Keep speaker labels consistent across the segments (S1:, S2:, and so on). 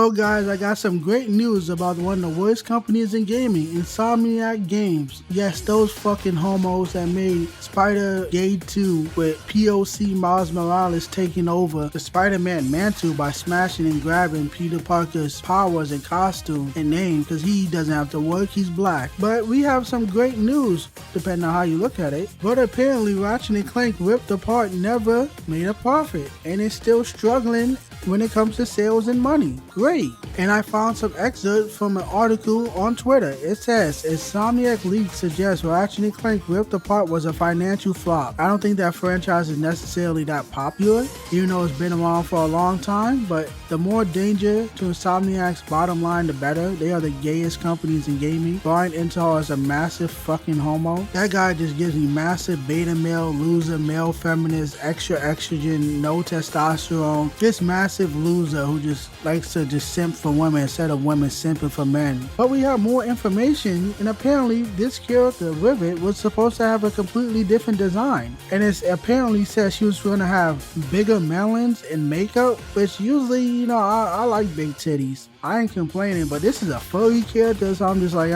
S1: Yo guys, I got some great news about one of the worst companies in gaming, Insomniac Games. Yes, those fucking homos that made Spider-Gate 2 with POC Miles Morales taking over the Spider-Man mantle by smashing and grabbing Peter Parker's powers and costume and name because he doesn't have to work, he's black. But we have some great news, depending on how you look at it. But apparently Ratchet & Clank Ripped Apart never made a profit and is still struggling when it comes to sales and money. Great. And I found some excerpts from an article on Twitter. It says, Insomniac leaks suggest Ratchet & Clank Ripped Apart was a financial flop. I don't think that franchise is necessarily that popular, even though it's been around for a long time, but the more danger to Insomniac's bottom line, the better. They are the gayest companies in gaming. Brian Intel is a massive fucking homo. That guy just gives me massive beta male, loser, male feminist, extra estrogen, no testosterone. This massive loser who just likes to just simp for women instead of women simping for men. But we have more information, and apparently this character Rivet was supposed to have a completely different design, and it apparently says she was going to have bigger melons and makeup, which usually, you know, I like big titties. I ain't complaining, but this is a furry character, so I'm just like,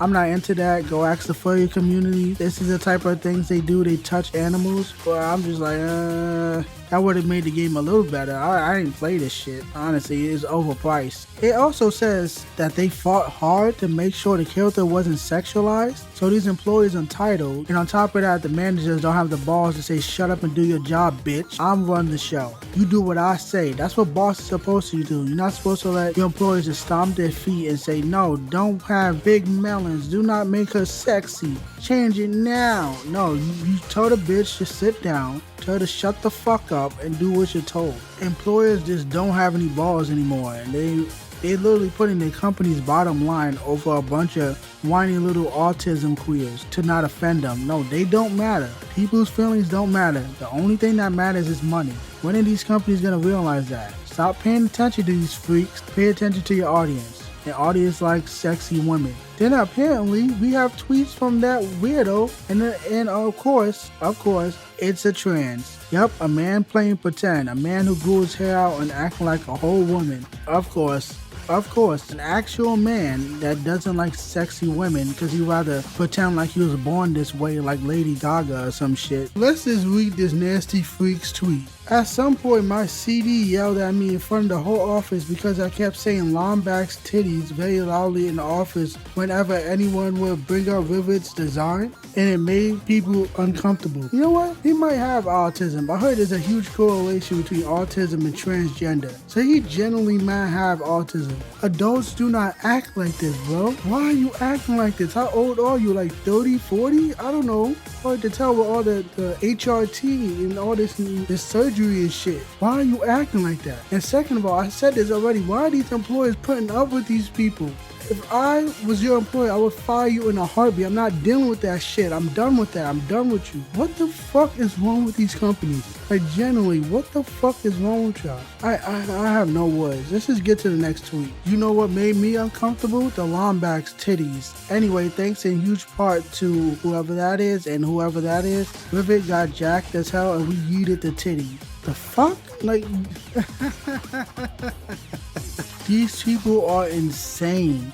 S1: I'm not into that. Go ask the furry community. This is the type of things they do. They touch animals, but I'm just like, that would have made the game a little better. I didn't play this shit. Honestly, it's overpriced. It also says that they fought hard to make sure the character wasn't sexualized, so these employees entitled, and on top of that, the managers don't have the balls to say, shut up and do your job, bitch. I'm running the show. You do what I say. That's what boss is supposed to do. You're not supposed to let your employees just stomp their feet and say, no, don't have big melons. Do not make her sexy. Change it now. No, you tell the bitch to sit down. Tell her to shut the fuck up and do what you're told. Employers just don't have any balls anymore, and they literally putting their company's bottom line over a bunch of whiny little autism queers to not offend them. No, they don't matter. People's feelings don't matter. The only thing that matters is money. When are these companies gonna realize that? Stop paying attention to these freaks. Pay attention to your audience. An audience like sexy women. Then apparently we have tweets from that weirdo, and of course, it's a trans. Yep, a man playing pretend, a man who grew his hair out and acting like a whole woman. Of course, an actual man that doesn't like sexy women because he rather pretend like he was born this way like Lady Gaga or some shit. Let's just read this nasty freak's tweet. At some point, my CD yelled at me in front of the whole office because I kept saying Lombax's titties very loudly in the office whenever anyone would bring up Rivet's design, and it made people uncomfortable. You know what? He might have autism. I heard there's a huge correlation between autism and transgender, so he generally might have autism. Adults do not act like this, bro. Why are you acting like this? How old are you? Like 30, 40? I don't know. Hard to tell with all the HRT and all this surgery and shit. Why are you acting like that? And second of all, I said this already, why are these employers putting up with these people? If I was your employer, I would fire you in a heartbeat. I'm not dealing with that shit. I'm done with that. I'm done with you. What the fuck is wrong with these companies? Like, generally, what the fuck is wrong with y'all? I have no words. Let's just get to the next tweet. You know what made me uncomfortable? The Lombax's titties. Anyway, thanks in huge part to whoever that is and whoever that is. Rivet got jacked as hell and we yeeted the titty. The fuck? Like... These people are insane.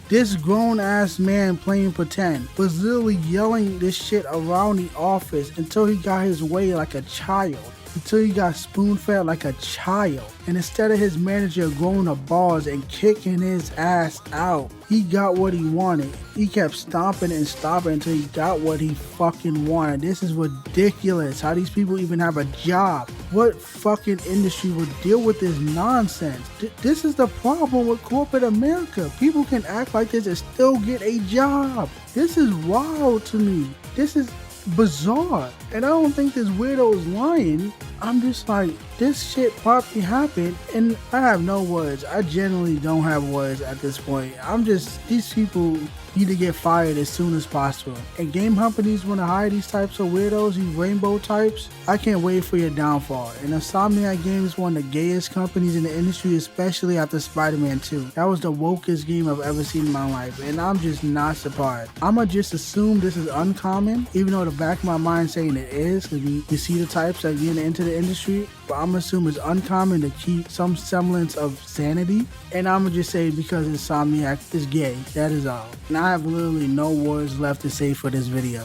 S1: This grown-ass man playing pretend was literally yelling this shit around the office until he got his way like a child. Until he got spoon-fed like a child. And instead of his manager growing the balls and kicking his ass out, he got what he wanted. He kept stomping and stomping until he got what he fucking wanted. This is ridiculous. How these people even have a job? What fucking industry would deal with this nonsense? This is the problem with corporate America. People can act like this and still get a job. This is wild to me. This is bizarre, and I don't think this weirdo is lying. I'm just like, this shit probably happened, and I have no words. I genuinely don't have words at this point. These people, need to get fired as soon as possible. And game companies want to hire these types of weirdos, these rainbow types. I can't wait for your downfall. And Insomniac Games is one of the gayest companies in the industry, especially after Spider-Man 2. That was the wokest game I've ever seen in my life, and I'm just not surprised. I'ma just assume this is uncommon, even though the back of my mind saying it is, because you see the types that get into the industry, but I'm assuming it's uncommon to keep some semblance of sanity. And I'ma just say because Insomniac is gay, that is all. And I have literally no words left to say for this video.